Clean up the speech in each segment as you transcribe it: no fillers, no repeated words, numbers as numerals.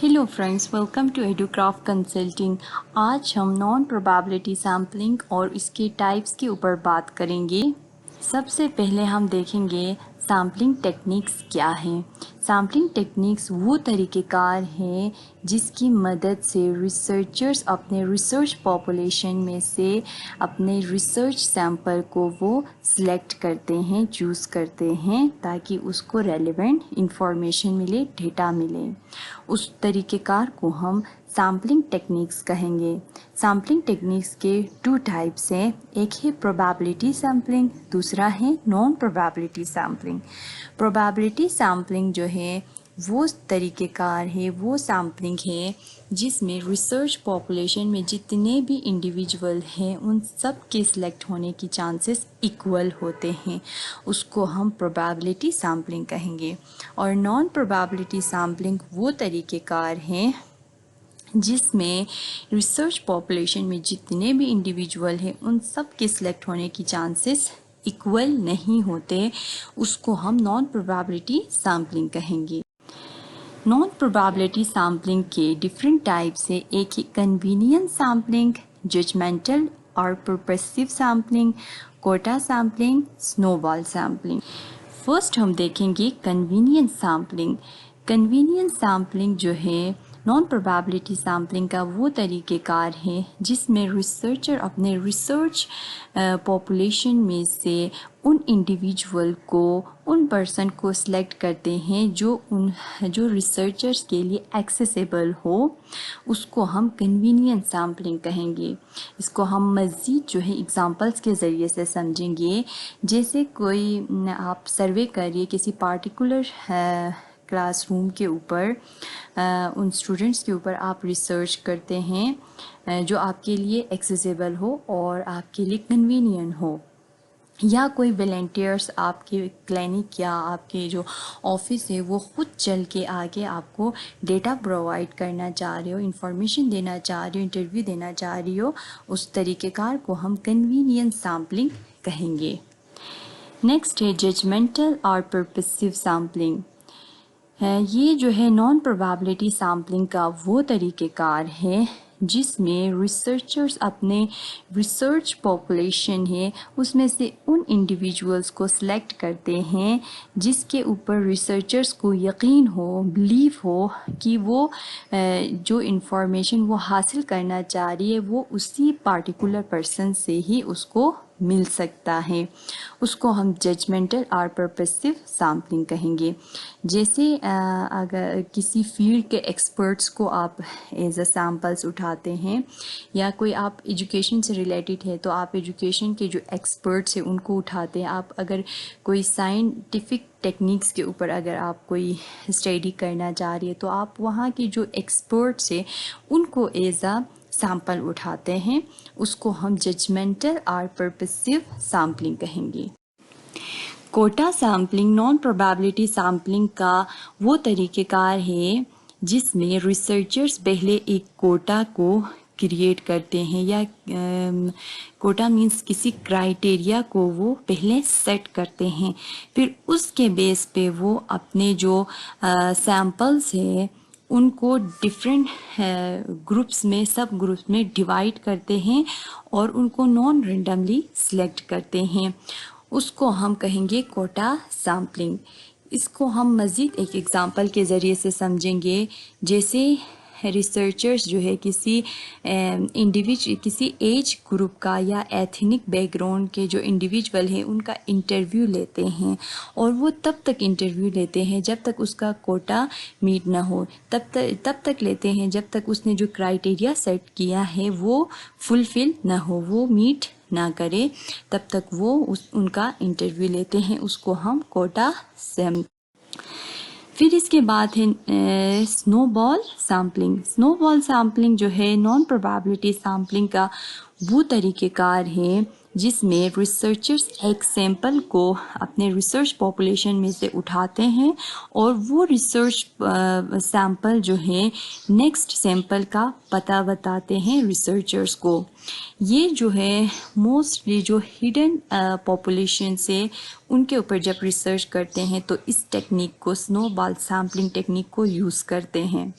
Hello friends, welcome to Educraft consulting. आज हम non probability sampling और इसके टाइप्स के ऊपर बात करेंगे। सबसे पहले हम देखेंगे सैम्पलिंग टेक्निक्स क्या हैं। सैम्पलिंग टेक्निक्स वो तरीक़ेकार हैं जिसकी मदद से रिसर्चर्स अपने रिसर्च पॉपुलेशन में से अपने रिसर्च सैंपल को वो सिलेक्ट करते हैं, चूज़ करते हैं ताकि उसको रेलेवेंट इंफॉर्मेशन मिले, डेटा मिले। उस तरीक़ेकार को हम सैम्पलिंग टेक्निक्स कहेंगे। सैम्पलिंग टेक्निक्स के टू टाइप्स हैं, एक है प्रोबेबिलिटी सैम्पलिंग, दूसरा है non probability sampling. Probability sampling जो है वो तरीक़ेकार है, वो सैम्पलिंग है जिसमें रिसर्च पॉपुलेशन में जितने भी इंडिविजुअल हैं उन सब के सिलेक्ट होने की चांसेस इक्वल होते हैं, उसको हम प्रोबेबिलिटी सैम्पलिंग कहेंगे। और नॉन प्रोबेबिलिटी सैम्पलिंग वो तरीक़ेकार हैं जिसमें रिसर्च पॉपुलेशन में जितने भी इंडिविजुअल हैं उन सब के सिलेक्ट होने की चांसेस इक्वल नहीं होते, उसको हम नॉन प्रोबेबिलिटी सैम्पलिंग कहेंगे। नॉन प्रोबेबिलिटी सैम्पलिंग के डिफरेंट टाइप्स है, एक है कन्वीनियंस सैम्पलिंग, जजमेंटल और purposive sampling, quota sampling, snowball sampling. First हम देखेंगे कन्वीनियंस सैम्पलिंग। कन्वीनियंस सैम्पलिंग जो है नॉन प्रोबेबिलिटी सैम्पलिंग का वो तरीक़ेकार है जिसमें रिसर्चर अपने रिसर्च पॉपुलेशन में से उन इंडिविजुअल को, उन पर्सन को सिलेक्ट करते हैं जो रिसर्चर्स के लिए एक्सेसिबल हो, उसको हम कन्वीनियंस सैम्पलिंग कहेंगे। इसको हम मज़ीद जो है एग्ज़ाम्पल्स के ज़रिए से समझेंगे। जैसे कोई आप सर्वे करिए किसी पार्टिकुलर क्लासरूम के ऊपर, उन स्टूडेंट्स के ऊपर आप रिसर्च करते हैं जो आपके लिए एक्सेसिबल हो और आपके लिए कन्वीनियंट हो, या कोई वॉलंटियर्स आपके क्लिनिक या आपके जो ऑफिस है वो ख़ुद चल के आके आपको डेटा प्रोवाइड करना चाह रहे हो, इंफॉर्मेशन देना चाह रहे हो, इंटरव्यू देना चाह रही हो, उस तरीक़ेकार को हम कन्वीनियंस सैम्पलिंग कहेंगे। नेक्स्ट है जजमेंटल और पर्पसिव सैम्पलिंग। ये जो है नॉन प्रोबेबिलिटी सैम्पलिंग का वो तरीक़ेकार है जिसमें रिसर्चर्स अपने रिसर्च पॉपुलेशन है उसमें से उन इंडिविजुअल्स को सिलेक्ट करते हैं जिसके ऊपर रिसर्चर्स को यकीन हो, बिलीव हो कि वो जो इंफॉर्मेशन वो हासिल करना चाह रही है वो उसी पार्टिकुलर पर्सन से ही उसको मिल सकता है, उसको हम जजमेंटल और पर्पसिव सैम्पलिंग कहेंगे। जैसे अगर किसी फील्ड के एक्सपर्ट्स को आप एज अ सैम्पल्स उठाते हैं, या कोई आप एजुकेशन से रिलेटेड है तो आप एजुकेशन के जो एक्सपर्ट्स हैं उनको उठाते हैं। आप अगर कोई साइंटिफिक टेक्निक्स के ऊपर अगर आप कोई स्टडी करना चाह रही है तो आप वहाँ के जो एक्सपर्ट्स हैं उनको एज अ सैंपल उठाते हैं, उसको हम जजमेंटल और पर्पसिव सैम्पलिंग कहेंगे। Quota sampling non probability sampling का वो तरीक़ेकार है जिसमें रिसर्चर्स पहले एक कोटा को क्रिएट करते हैं, या कोटा मीन्स किसी क्राइटेरिया को वो पहले सेट करते हैं, फिर उसके बेस पे वो अपने जो सैंपल्स है उनको डिफरेंट ग्रुप्स में, सब ग्रुप्स में डिवाइड करते हैं और उनको नॉन रेंडमली सिलेक्ट करते हैं, उसको हम कहेंगे कोटा सैम्पलिंग। इसको हम मज़ीद एक एग्ज़ाम्पल के ज़रिए से समझेंगे। जैसे रिसर्चर्स जो है किसी किसी एज ग्रुप का या एथनिक बैकग्राउंड के जो इंडिविजुअल हैं उनका इंटरव्यू लेते हैं, और वो तब तक इंटरव्यू लेते हैं जब तक उसका कोटा मीट ना हो, तब तक लेते हैं जब तक उसने जो क्राइटेरिया सेट किया है वो फुलफ़िल ना हो, वो मीट ना करे, तब तक वो उनका इंटरव्यू लेते हैं, उसको हम कोटा सैम्पलिंग। फिर इसके बाद है स्नोबॉल सैम्पलिंग। स्नोबॉल सैम्पलिंग जो है नॉन प्रोबेबिलिटी सैम्पलिंग का वो तरीक़ेकार है जिसमें रिसर्चर्स एक सैंपल को अपने रिसर्च पॉपुलेशन में से उठाते हैं और वो रिसर्च सैंपल जो है नेक्स्ट सैंपल का पता बताते हैं रिसर्चर्स को। ये जो है मोस्टली जो हिडन पॉपुलेशन से उनके ऊपर जब रिसर्च करते हैं तो इस टेक्निक को, स्नोबॉल सैम्पलिंग टेक्निक को यूज़ करते हैं।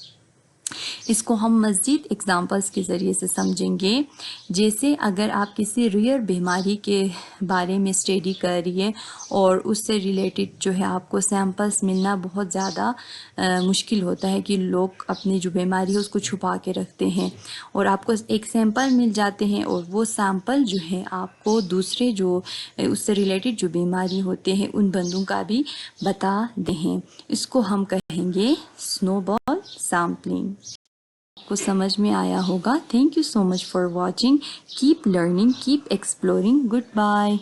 اس کو ہم مزید ایگزامپلس کے ذریعے سے سمجھیں گے. جیسے اگر آپ کسی ریئر بیماری کے بارے میں اسٹڈی کر رہی ہے اور اس سے ریلیٹڈ جو ہے آپ کو سیمپلس ملنا بہت زیادہ مشکل ہوتا ہے کہ لوگ اپنی جو بیماری ہے اس کو چھپا کے رکھتے ہیں، اور آپ کو ایک سیمپل مل جاتے ہیں اور وہ سیمپل جو ہے آپ کو دوسرے جو اس سے ریلیٹڈ جو بیماری ہوتے ہیں ان بندوں کا بھی بتا دیں. اس کو ہم کہیں گے سنو بال سیمپلنگ. کو سمجھ میں آیا ہوگا. Thank you so much for watching. Keep learning, keep exploring. Good bye.